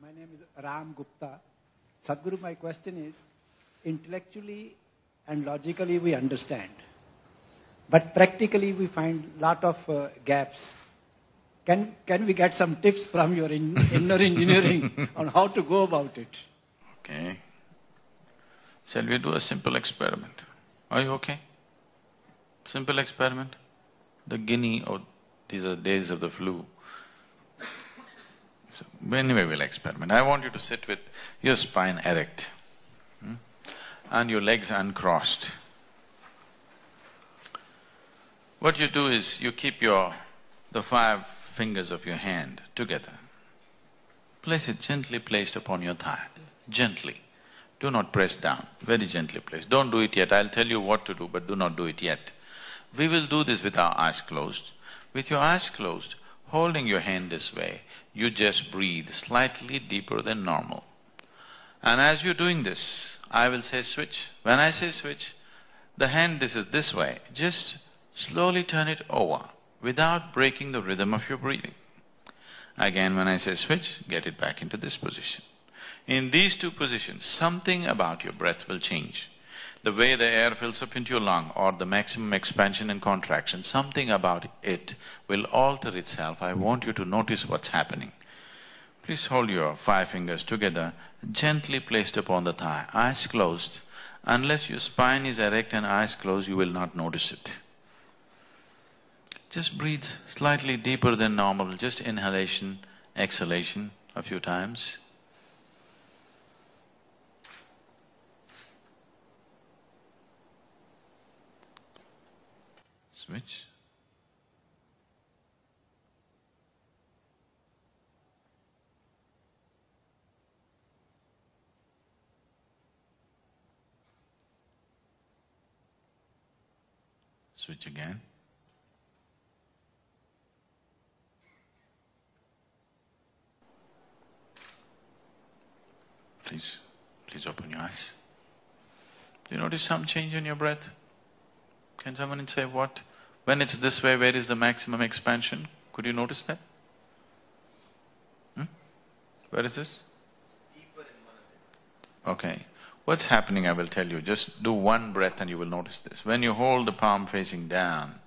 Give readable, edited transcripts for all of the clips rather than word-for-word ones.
My name is Ram Gupta. Sadhguru, my question is, intellectually and logically we understand, but practically we find lot of gaps. Can we get some tips from your inner engineering on how to go about it? Okay. Shall we do a simple experiment? Are you okay? Simple experiment? The guinea, or these are days of the flu. So anyway, we'll experiment. I want you to sit with your spine erect, and your legs uncrossed. What you do is, you keep the 5 fingers of your hand together. Place it gently placed upon your thigh, gently. Do not press down, very gently placed. Don't do it yet, I'll tell you what to do, but do not do it yet. We will do this with our eyes closed. With your eyes closed, holding your hand this way, you just breathe slightly deeper than normal. And as you're doing this, I will say switch. When I say switch, the hand this is this way, just slowly turn it over without breaking the rhythm of your breathing. Again, when I say switch, get it back into this position. In these 2 positions, something about your breath will change. The way the air fills up into your lung, or the maximum expansion and contraction, something about it will alter itself. I want you to notice what's happening. Please hold your 5 fingers together, gently placed upon the thigh, eyes closed. Unless your spine is erect and eyes closed, you will not notice it. Just breathe slightly deeper than normal, just inhalation, exhalation a few times. Switch. Switch again. Please open your eyes. Do you notice some change in your breath? Can someone say what? When it's this way, where is the maximum expansion? Could you notice that? Where is this? Deeper in one of them. Okay. What's happening, I will tell you. Just do 1 breath and you will notice this. When you hold the palm facing down,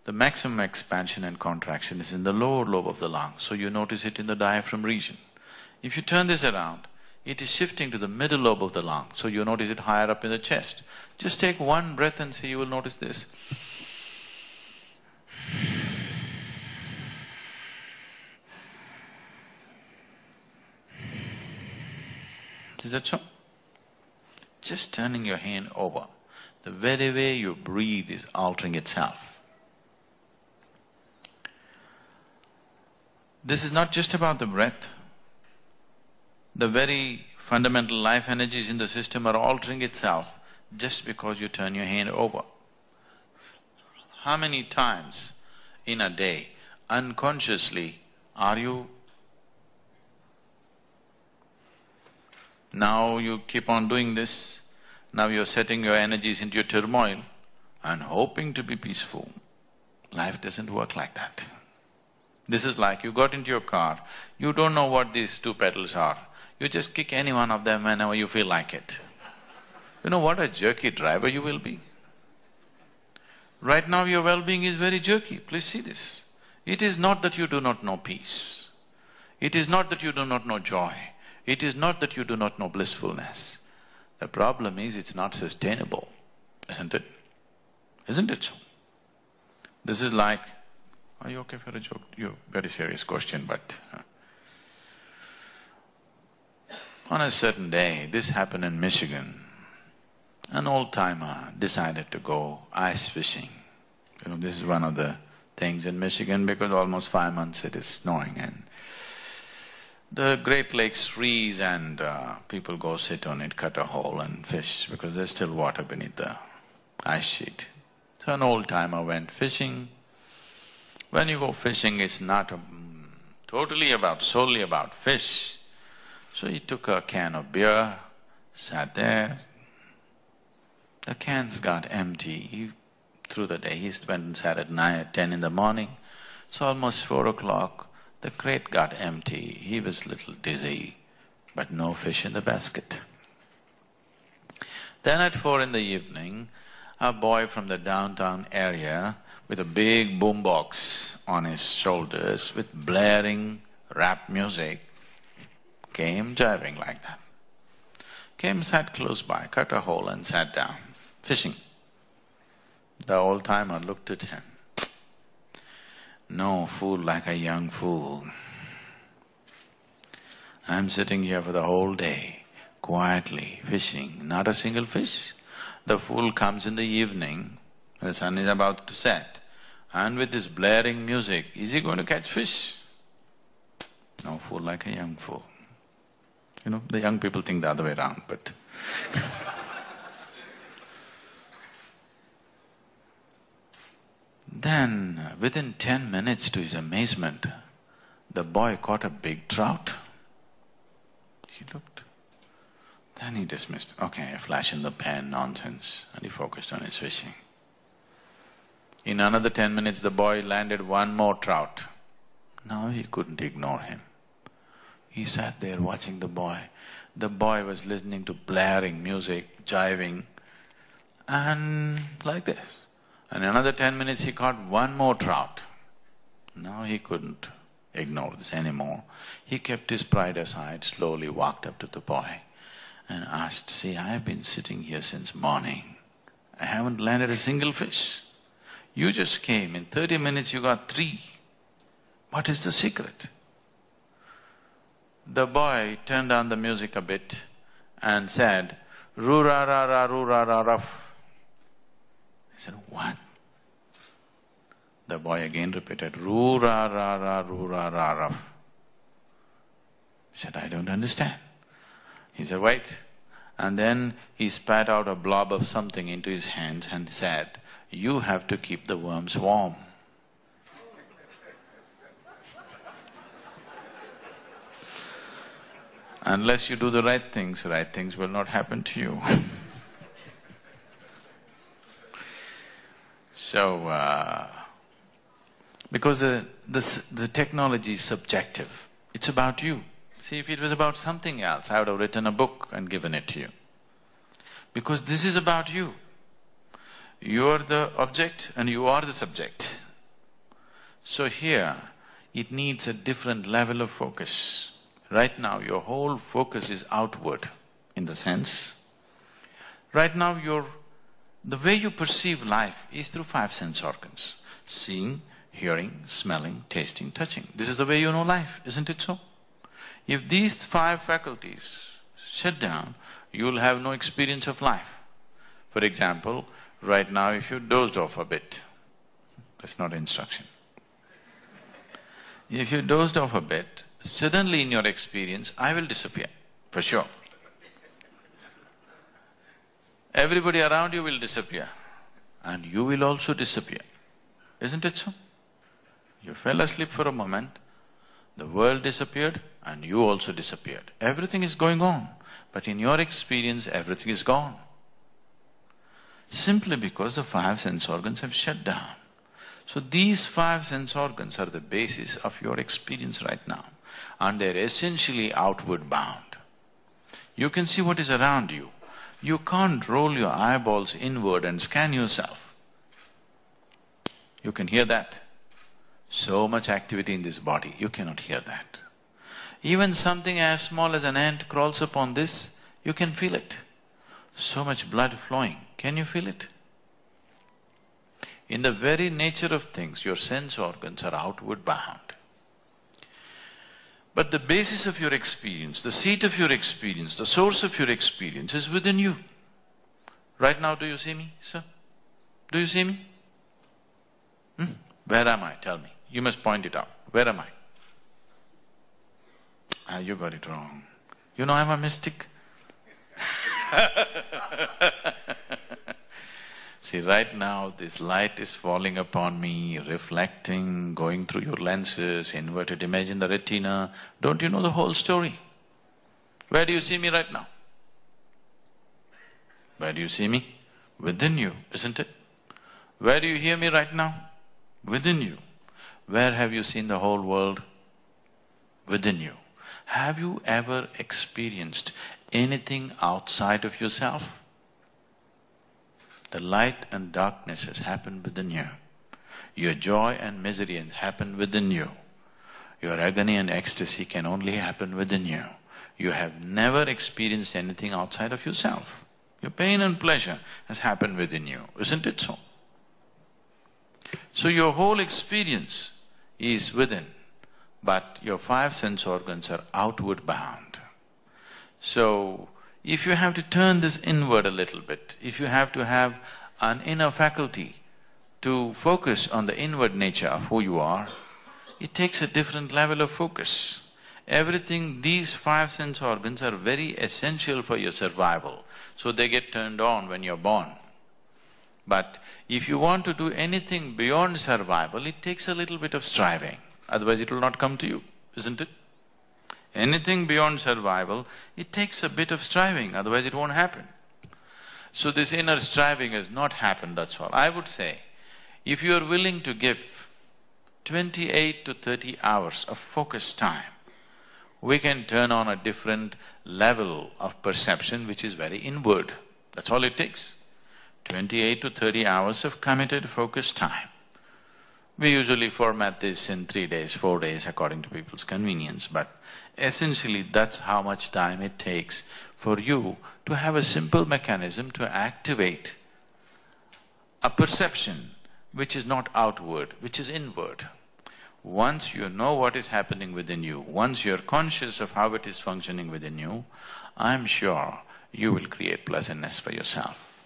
the maximum expansion and contraction is in the lower lobe of the lung, so you notice it in the diaphragm region. If you turn this around, it is shifting to the middle lobe of the lung, so you notice it higher up in the chest. Just take 1 breath and see, you will notice this. Is that so? Just turning your hand over. The very way you breathe is altering itself. This is not just about the breath. The very fundamental life energies in the system are altering itself just because you turn your hand over. How many times in a day, unconsciously, are you… Now you keep on doing this, now you're setting your energies into your turmoil and hoping to be peaceful. Life doesn't work like that. This is like you got into your car, you don't know what these 2 pedals are. You just kick any one of them whenever you feel like it. You know what a jerky driver you will be? Right now your well-being is very jerky, please see this. It is not that you do not know peace. It is not that you do not know joy. It is not that you do not know blissfulness. The problem is it's not sustainable, isn't it? Isn't it so? This is like… Are you okay for a joke? You're very serious question, but… On a certain day, this happened in Michigan. An old-timer decided to go ice fishing. This is one of the things in Michigan because almost 5 months it is snowing and the Great Lakes freeze and people go sit on it, cut a hole and fish because there's still water beneath the ice sheet. So an old-timer went fishing. When you go fishing, it's not solely about fish. So he took a can of beer, sat there. The cans got empty. Through the day, he went and sat at 9, 10 in the morning. So almost 4 o'clock, The crate got empty, he was a little dizzy, but no fish in the basket. Then at 4 in the evening, a boy from the downtown area with a big boombox on his shoulders with blaring rap music came driving like that. Came, sat close by, cut a hole and sat down, fishing. The old-timer looked at him. No fool like a young fool. I'm sitting here for the whole day, quietly fishing, not a single fish. The fool comes in the evening, the sun is about to set, and with this blaring music, is he going to catch fish? No fool like a young fool. You know, the young people think the other way around, but then, within 10 minutes, to his amazement, the boy caught a big trout. He looked. Then he dismissed, okay, a flash in the pan, nonsense, and he focused on his fishing. In another 10 minutes, the boy landed one more trout. Now he couldn't ignore him. He sat there watching the boy. The boy was listening to blaring music, jiving, and like this. And in another 10 minutes, he caught one more trout. Now he couldn't ignore this anymore. He kept his pride aside, slowly walked up to the boy and asked, see, I've been sitting here since morning. I haven't landed a single fish. You just came, in 30 minutes you got 3. What is the secret? The boy turned down the music a bit and said, "Roo-ra-ra-ra, roo-ra-ra-ruff." I said, what? The boy again repeated, "Roo-ra-ra-ra, roo-ra-ra-ruff." I said, I don't understand. He said, wait. And then he spat out a blob of something into his hands and said, you have to keep the worms warm. Unless you do the right things will not happen to you. So, because the technology is subjective, it's about you. See, if it was about something else, I would have written a book and given it to you. Because this is about you. You are the object and you are the subject. So here, it needs a different level of focus. Right now, your whole focus is outward, in the sense, right now the way you perceive life is through 5 sense organs. Seeing, hearing, smelling, tasting, touching. This is the way you know life, isn't it so? If these 5 faculties shut down, you'll have no experience of life. For example, right now if you dozed off a bit, that's not instruction. If you dozed off a bit, suddenly in your experience, I will disappear, for sure. Everybody around you will disappear, and you will also disappear, isn't it so? You fell asleep for a moment, the world disappeared and you also disappeared. Everything is going on, but in your experience, everything is gone. Simply because the 5 sense organs have shut down. So these 5 sense organs are the basis of your experience right now, and they're essentially outward bound. You can see what is around you. You can't roll your eyeballs inward and scan yourself. You can hear that. So much activity in this body, you cannot hear that. Even something as small as an ant crawls upon this, you can feel it. So much blood flowing, can you feel it? In the very nature of things, your sense organs are outward bound. But the basis of your experience, the seat of your experience, the source of your experience is within you. Right now, do you see me, sir? Do you see me? Where am I? Tell me. You must point it out. Where am I? Ah, you got it wrong. You know I'm a mystic. See, right now this light is falling upon me, reflecting, going through your lenses, inverted image in the retina. Don't you know the whole story? Where do you see me right now? Where do you see me? Within you, isn't it? Where do you hear me right now? Within you. Where have you seen the whole world? within you. Have you ever experienced anything outside of yourself? The light and darkness has happened within you. Your joy and misery has happened within you. Your agony and ecstasy can only happen within you. You have never experienced anything outside of yourself. Your pain and pleasure has happened within you, isn't it so? So your whole experience is within, but your five sense organs are outward bound. So, if you have to turn this inward a little bit, if you have to have an inner faculty to focus on the inward nature of who you are, it takes a different level of focus. Everything, these five sense organs are very essential for your survival, so they get turned on when you're born. But if you want to do anything beyond survival, it takes a little bit of striving, otherwise it will not come to you, isn't it? Anything beyond survival, it takes a bit of striving, otherwise it won't happen. So this inner striving has not happened, that's all. I would say, if you are willing to give 28 to 30 hours of focused time, we can turn on a different level of perception which is very inward. That's all it takes. 28 to 30 hours of committed focused time. We usually format this in 3 days, 4 days according to people's convenience, but essentially that's how much time it takes for you to have a simple mechanism to activate a perception which is not outward, which is inward. Once you know what is happening within you, once you're conscious of how it is functioning within you, I'm sure you will create pleasantness for yourself.